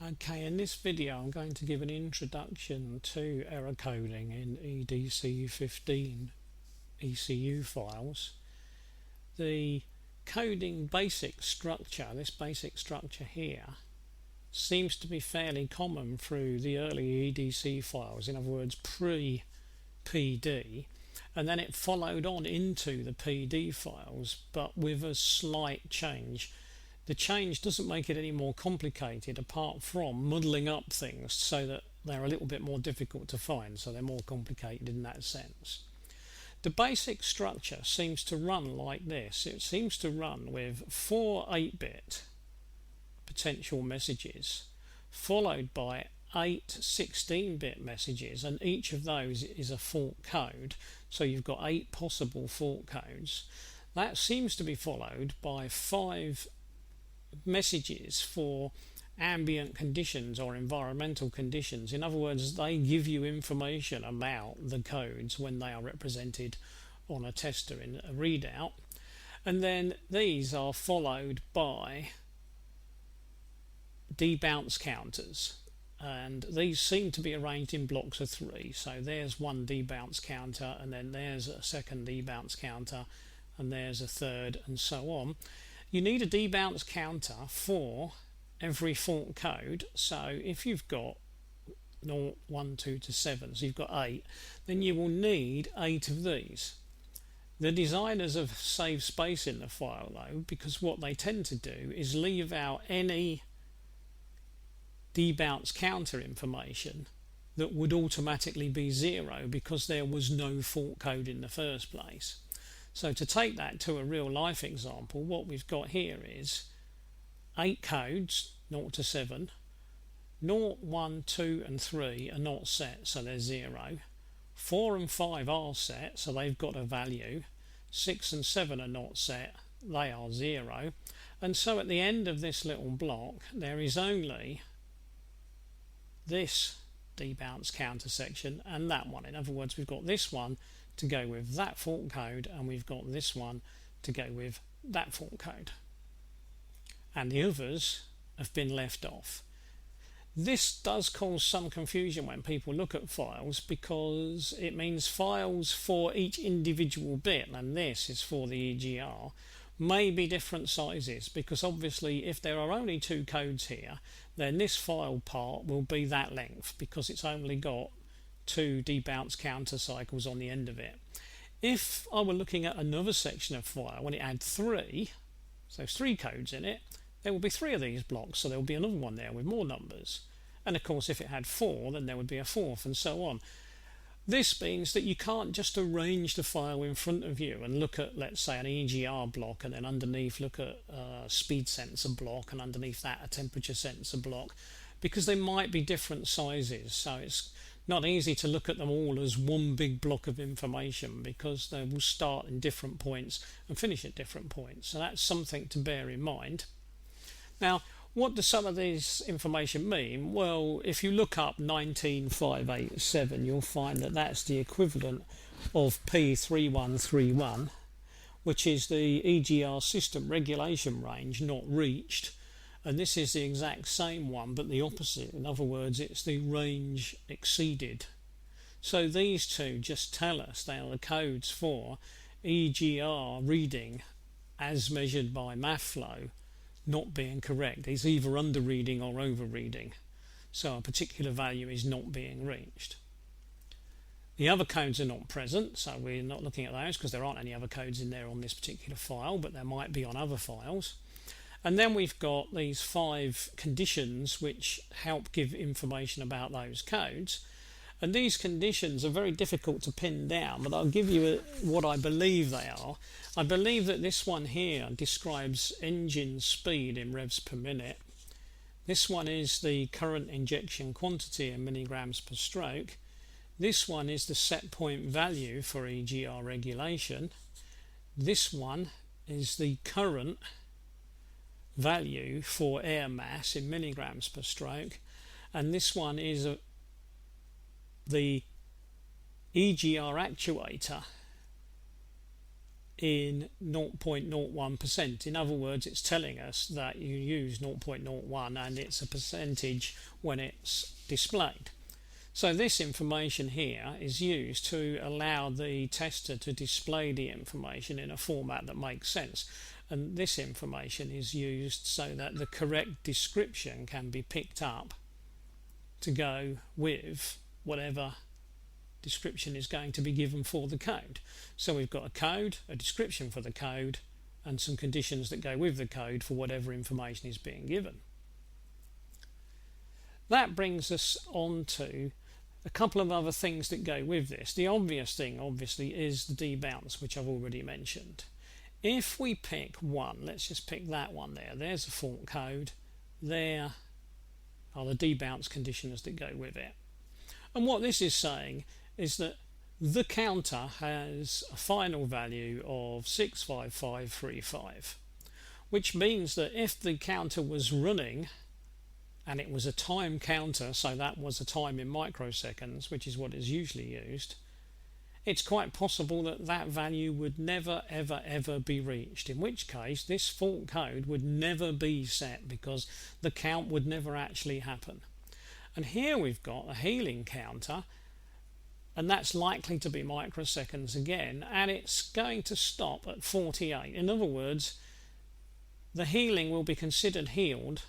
Okay, in this video I'm going to give an introduction to error coding in EDC15 ECU files. The coding basic structure, this basic structure here, seems to be fairly common through the early EDC files, in other words pre-PD, and then it followed on into the PD files but with a slight change. The change doesn't make it any more complicated apart from muddling up things so that they're a little bit more difficult to find, so they're more complicated in that sense. The basic structure seems to run like this. It seems to run with 4 8-bit potential messages followed by 8 16-bit messages, and each of those is a fault code, so you've got 8 possible fault codes. That seems to be followed by 5 messages for ambient conditions or environmental conditions. In other words, they give you information about the codes when they are represented on a tester in a readout, and then these are followed by debounce counters, and these seem to be arranged in blocks of 3. So there's one debounce counter, and then there's a second debounce counter, and there's a third, and so on. You need a debounce counter for every fault code. So if you've got 0, 1, 2 to 7, so you've got 8, then you will need 8 of these. The designers have saved space in the file though, because what they tend to do is leave out any debounce counter information that would automatically be 0 because there was no fault code in the first place. So to take that to a real life example, what we've got here is 8 codes, 0 to 7, 0, 1, 2 and 3 are not set, so they're 0. 4 and 5 are set, so they've got a value. 6 and 7 are not set, they are 0. And so at the end of this little block there is only this debounce counter section and that one. In other words, we've got this one to go with that fault code, and we've got this one to go with that fault code, and the others have been left off. This does cause some confusion when people look at files, because it means files for each individual bit, and this is for the EGR, may be different sizes, because obviously if there are only 2 codes here, then this file part will be that length because it's only got 2 debounce counter cycles on the end of it. If I were looking at another section of file when it had 3, so 3 codes in it, there will be 3 of these blocks, so there will be another one there with more numbers. And of course if it had 4, then there would be a 4th, and so on. This means that you can't just arrange the file in front of you and look at, let's say, an EGR block, and then underneath look at a speed sensor block, and underneath that a temperature sensor block, because they might be different sizes. So it's not easy to look at them all as one big block of information, because they will start in different points and finish at different points. So that's something to bear in mind. Now, what does some of this information mean? Well, if you look up 19587, you'll find that that's the equivalent of P3131, which is the EGR system regulation range not reached. And this is the exact same one, but the opposite. In other words, it's the range exceeded. So these two just tell us they are the codes for EGR reading as measured by MathFlow not being correct. It's either under reading or over reading. So a particular value is not being reached. The other codes are not present, so we're not looking at those because there aren't any other codes in there on this particular file, but there might be on other files. And then we've got these 5 conditions which help give information about those codes. And these conditions are very difficult to pin down, but I'll give you what I believe they are. I believe that this one here describes engine speed in revs per minute. This one is the current injection quantity in milligrams per stroke. This one is the set point value for EGR regulation. This one is the current value for air mass in milligrams per stroke, and this one is the EGR actuator in 0.01%. In other words, it's telling us that you use 0.01 and it's a percentage when it's displayed. So this information here is used to allow the tester to display the information in a format that makes sense. And this information is used so that the correct description can be picked up to go with whatever description is going to be given for the code. So we've got a code, a description for the code, and some conditions that go with the code for whatever information is being given. That brings us on to a couple of other things that go with this. The obvious thing, obviously, is the debounce, which I've already mentioned. If we pick one, let's just pick that one there. There's a fault code. There are the debounce conditions that go with it. And what this is saying is that the counter has a final value of 65535, which means that if the counter was running and it was a time counter, so that was a time in microseconds, which is what is usually used, it's quite possible that that value would never ever be reached, in which case this fault code would never be set because the count would never actually happen. And here we've got a healing counter, and that's likely to be microseconds again, and it's going to stop at 48. In other words, the healing will be considered healed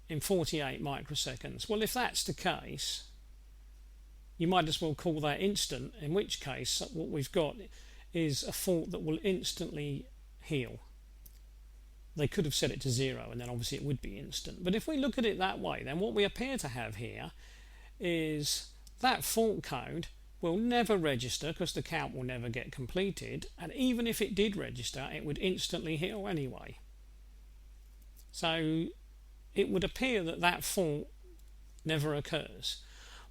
in 48 microseconds. Well, if that's the case, you might as well call that instant, in which case what we've got is a fault that will instantly heal. They could have set it to 0 and then obviously it would be instant. But if we look at it that way, then what we appear to have here is that fault code will never register because the count will never get completed, and even if it did register, it would instantly heal anyway. So it would appear that that fault never occurs.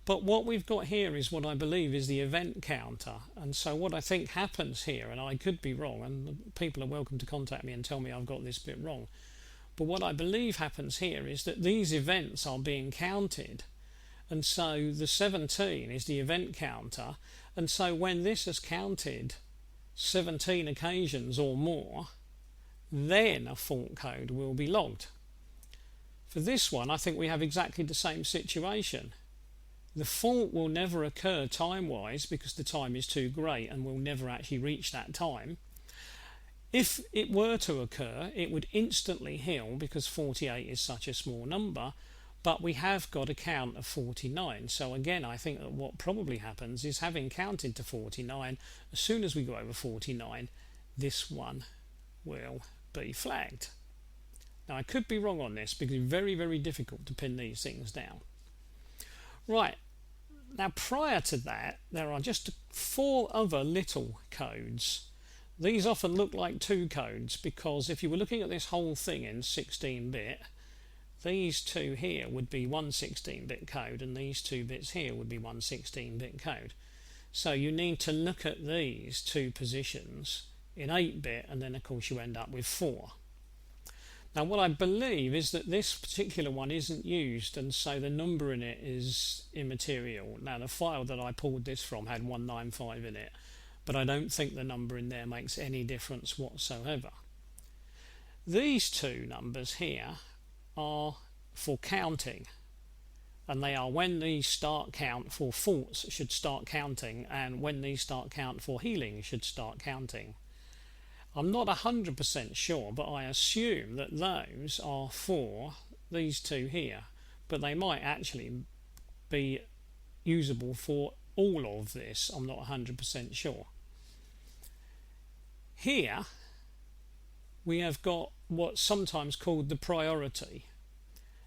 But what we've got here is what I believe is the event counter. And so what I think happens here, and I could be wrong, and people are welcome to contact me and tell me I've got this bit wrong, but what I believe happens here is that these events are being counted. And so the 17 is the event counter. And so when this has counted 17 occasions or more, then a fault code will be logged. For this one, I think we have exactly the same situation. The fault will never occur time-wise because the time is too great and will never actually reach that time. If it were to occur, it would instantly heal because 48 is such a small number, but we have got a count of 49. So again, I think that what probably happens is, having counted to 49, as soon as we go over 49, this one will be flagged. Now, I could be wrong on this because it's very difficult to pin these things down. Right, now prior to that, there are just 4 other little codes. These often look like 2 codes because if you were looking at this whole thing in 16-bit, these 2 here would be one 16-bit code and these 2 bits here would be one 16-bit code. So you need to look at these 2 positions in 8-bit, and then of course you end up with 4. Now what I believe is that this particular one isn't used, and so the number in it is immaterial. Now the file that I pulled this from had 195 in it, but I don't think the number in there makes any difference whatsoever. These 2 numbers here are for counting, and they are when the start count for faults should start counting and when the start count for healing should start counting. I'm not 100% sure, but I assume that those are for these 2 here, but they might actually be usable for all of this. I'm not 100% sure. Here we have got what's sometimes called the priority.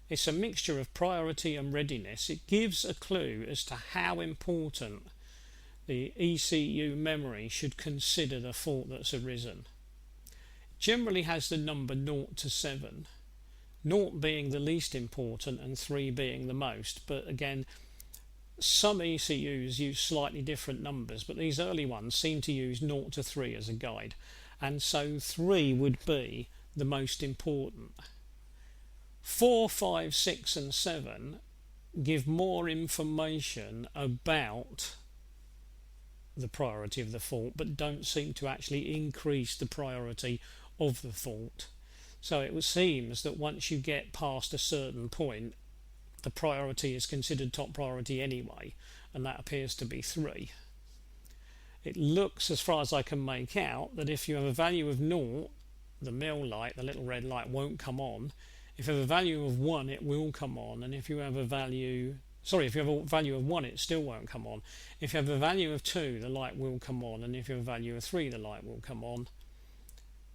It's a mixture of priority and readiness. It gives a clue as to how important the ECU memory should consider the fault that's arisen. It generally has the number 0 to 7, 0 being the least important and 3 being the most, but again, some ECUs use slightly different numbers, but these early ones seem to use 0 to 3 as a guide, and so 3 would be the most important. 4, 5, 6 and 7 give more information about the priority of the fault, but don't seem to actually increase the priority of the fault. So it seems that once you get past a certain point, the priority is considered top priority anyway, and that appears to be 3. It looks, as far as I can make out, that if you have a value of 0, the mill light, the little red light, won't come on. If you have a value of 1, it will come on, and if you have a value of 1, it still won't come on. If you have a value of 2, the light will come on, and if you have a value of 3, the light will come on.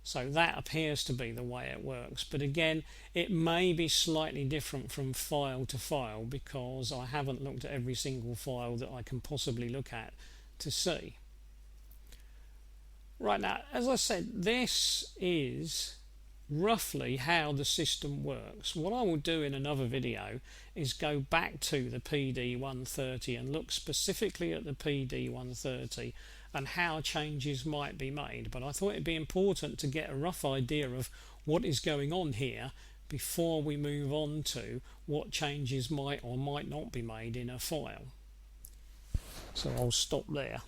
So that appears to be the way it works. But again, it may be slightly different from file to file, because I haven't looked at every single file that I can possibly look at to see. Right, now, as I said, this is roughly how the system works. What I will do in another video is go back to the PD130 and look specifically at the PD130 and how changes might be made. But I thought it'd be important to get a rough idea of what is going on here before we move on to what changes might or might not be made in a file. So I'll stop there.